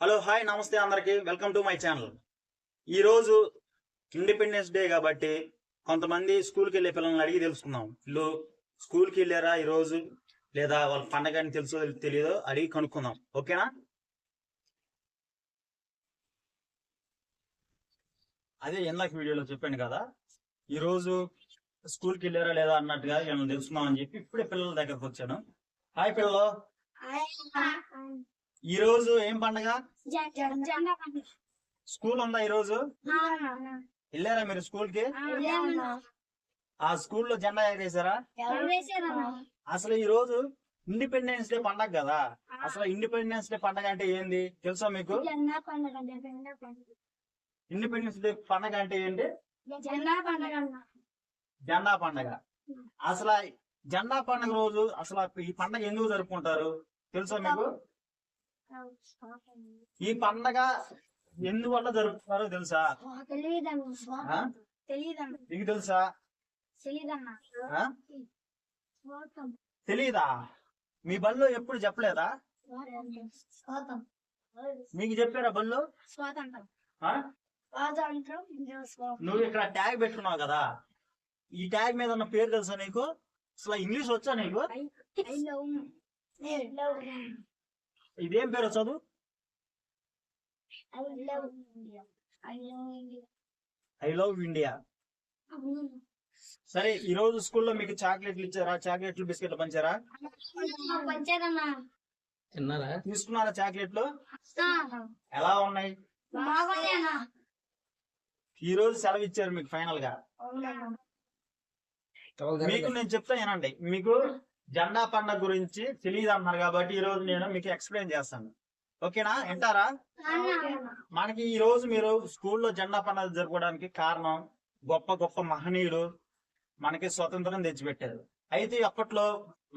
Hello hi నమస్తే అందరికి welcome to my channel. ఈరోజు ఇండిపెండెన్స్ డే కాబట్టి కొంతమంది స్కూల్కి వెళ్ళే పిల్లల్ని అడిగి తెలుసుకుందాం. వీళ్ళు స్కూల్కి వెళ్ళారా ఈరోజు, లేదా వాళ్ళ పండగ అని తెలుసో తెలియదో అడిగి కనుక్కుందాం. ఓకేనా? అదే ఇందాక వీడియోలో చెప్పాను కదా, ఈరోజు స్కూల్కి వెళ్ళారా లేదా అన్నట్టుగా వీళ్ళని తెలుసుకుందాం అని చెప్పి ఇప్పుడే పిల్లల దగ్గరకు వచ్చాను. హాయ్ పిల్లలు, ఈ రోజు ఏం పండగ? స్కూల్ ఉందా ఈరోజు? వెళ్ళారా మీరు స్కూల్ కి? ఆ స్కూల్లో జెండా ఎగరేసారా? అసలు ఈ రోజు ఇండిపెండెన్స్ డే పండగ కదా. అసలు ఇండిపెండెన్స్ డే పండగ అంటే ఏంది తెలుసా మీకు? ఇండిపెండెన్స్ డే పండగ అంటే ఏంటి? జెండా పండగ. అసలు జెండా పండగ రోజు అసలు ఈ పండగ ఎందుకు జరుపుకుంటారు తెలుసా మీకు? ఈ పండగ ఎందువల్ల జరుపుతారో తెలుసా? మీకు తెలుసా? తెలీదా? మీ బళ్ళు ఎప్పుడు చెప్పలేదా? మీకు చెప్పారా బళ్ళు? నువ్వు ఇక్కడ ట్యాగ్ పెట్టుకున్నావు కదా, ఈ ట్యాగ్ మీద ఉన్న పేరు తెలుసా నీకు? అసలు ఇంగ్లీష్ వచ్చా నీకు? ఇదేం పేరు చదువు? I love India. సరే, ఈ రోజు స్కూల్లో మీకు చాక్లెట్లు ఇచ్చారా? చాక్లెట్లు బిస్కెట్లు పంచారా? తీసుకున్నారా చాక్లెట్లు? ఎలా ఉన్నాయి? ఈ రోజు సెలవు ఇచ్చారు మీకు ఫైనల్ గా. మీకు నేను చెప్తా ఏనండి, మీకు జెండా పండుగ గురించి తెలియదు అన్నారు కాబట్టి ఈ రోజు నేను మీకు ఎక్స్ప్లెయిన్ చేస్తాను. ఓకేనా? వింటారా? మనకి ఈ రోజు మీరు స్కూల్లో జెండా పండుగ జరుపుకోవడానికి కారణం గొప్ప గొప్ప మహనీయులు మనకి స్వతంత్రం తెచ్చిపెట్టారు. అయితే అప్పట్లో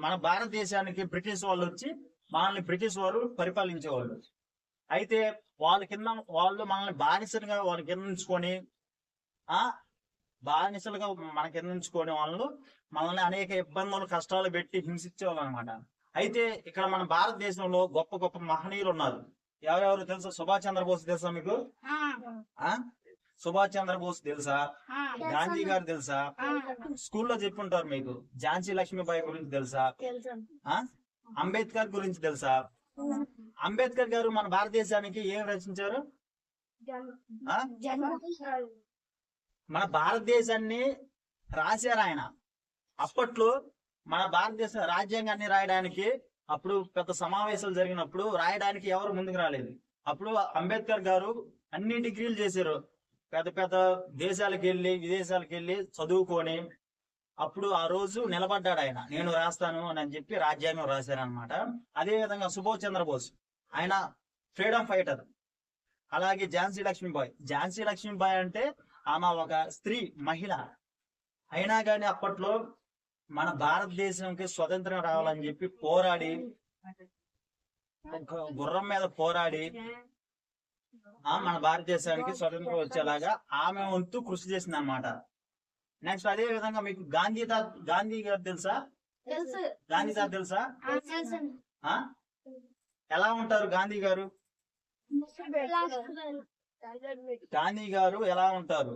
మన భారతదేశానికి బ్రిటిష్ వాళ్ళు వచ్చి మనల్ని బ్రిటిష్ వారు పరిపాలించేవాళ్ళు. అయితే వాళ్ళు మనల్ని బానిసలుగా వాళ్ళ కింద ఉంచుకొని బానిసలుగా మన కింద ఉంచుకొని వాళ్ళు మనల్ని అనేక ఇబ్బందులు కష్టాలు పెట్టి హింసించేవాళ్ళు అనమాట. అయితే ఇక్కడ మన భారతదేశంలో గొప్ప గొప్ప మహనీయులు ఉన్నారు. ఎవరెవరు తెలుసా? సుభాష్ చంద్రబోస్ తెలుసా మీకు? సుభాష్ చంద్రబోస్ తెలుసా? గాంధీ గారు తెలుసా? స్కూల్లో చెప్పుంటారు మీకు. ఝాన్సీ లక్ష్మీబాయి గురించి తెలుసా? అంబేద్కర్ గురించి తెలుసా? అంబేద్కర్ గారు మన భారతదేశానికి ఏం రచించారు? మన భారతదేశాన్ని రాశారు ఆయన. అప్పట్లో మన భారతదేశ రాజ్యాంగాన్ని రాయడానికి అప్పుడు పెద్ద సమావేశాలు జరిగినప్పుడు రాయడానికి ఎవరు ముందుకు రాలేదు. అప్పుడు అంబేద్కర్ గారు అన్ని డిగ్రీలు చేశారు. పెద్ద పెద్ద దేశాలకు వెళ్ళి విదేశాలకు వెళ్ళి చదువుకొని అప్పుడు ఆ రోజు నిలబడ్డాడు ఆయన. నేను రాస్తాను అని చెప్పి రాజ్యాంగం రాశారనమాట. అదే విధంగా సుభాష్ చంద్రబోస్ ఆయన ఫ్రీడమ్ ఫైటర్. అలాగే ఝాన్సీ లక్ష్మీబాయి అంటే ఆమె ఒక స్త్రీ మహిళ. అయినా కానీ అప్పట్లో మన భారతదేశంకి స్వతంత్రం రావాలని చెప్పి పోరాడి, గుర్రం మీద పోరాడి మన భారతదేశానికి స్వతంత్రం వచ్చేలాగా ఆమె వంతు కృషి చేసింది అనమాట. నెక్స్ట్ అదే విధంగా మీకు గాంధీ గారు తెలుసా? గాంధీ తాత తెలుసా? ఎలా ఉంటారు గాంధీ గారు? గాంధీ గారు ఎలా ఉంటారు?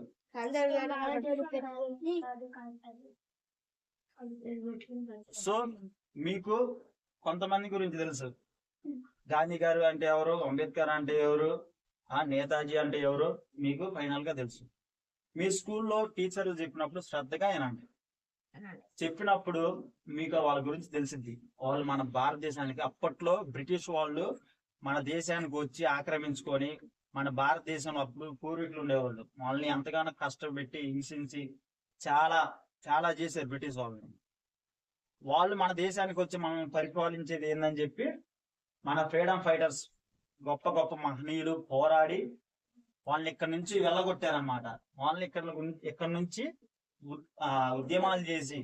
సో మీకు కొంతమంది గురించి తెలుసు. గాంధీ గారు అంటే ఎవరు, అంబేద్కర్ అంటే ఎవరు, నేతాజీ అంటే ఎవరు మీకు ఫైనల్ గా తెలుసు. మీ స్కూల్లో టీచర్లు చెప్పినప్పుడు శ్రద్ధగా వినండి. చెప్పినప్పుడు మీకు వాళ్ళ గురించి తెలిసింది. వాళ్ళు మన భారతదేశానికి అప్పట్లో బ్రిటిష్ వాళ్ళు మన దేశానికి వచ్చి ఆక్రమించుకొని మన భారతదేశంలో అప్పుడు పూర్వీకులు ఉండేవాళ్ళు. వాళ్ళని ఎంతగానో కష్టపెట్టి హింసించి చాలా చాలా చేశారు బ్రిటిష్ వాళ్ళని. వాళ్ళు మన దేశానికి వచ్చి మనం పరిపాలించేది ఏందని చెప్పి మన ఫ్రీడమ్ ఫైటర్స్ గొప్ప గొప్ప మహనీయులు పోరాడి వాళ్ళని ఇక్కడ నుంచి వెళ్ళగొట్టారనమాట. వాళ్ళని ఇక్కడ నుంచి ఉద్యమాలు చేసి,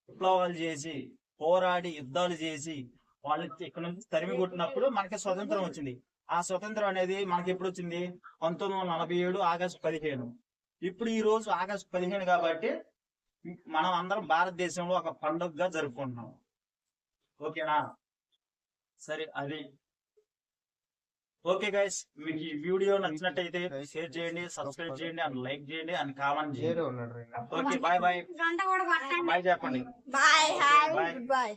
విప్లవాలు చేసి, పోరాడి యుద్ధాలు చేసి వాళ్ళని ఇక్కడ నుంచి తరిమి కొట్టినప్పుడు మనకి స్వతంత్రం వచ్చింది. ఆ స్వతంత్రం అనేది మనకి ఎప్పుడు వచ్చింది? 1947 ఆగస్టు 15. ఇప్పుడు ఈ రోజు ఆగస్టు 15 కాబట్టి మనం అందరం భారతదేశంలో ఒక పండుగగా జరుపుకుంటున్నాం. ఓకేనా? సరే, అది ఓకే గైస్, మీకు ఈ వీడియో నచ్చినట్టయితే షేర్ చేయండి, సబ్స్క్రైబ్ చేయండి, అండ్ లైక్ చేయండి, అండ్ కామెంట్ చేయండి. Okay, bye bye. బాయ్ చెప్పండి. బాయ్.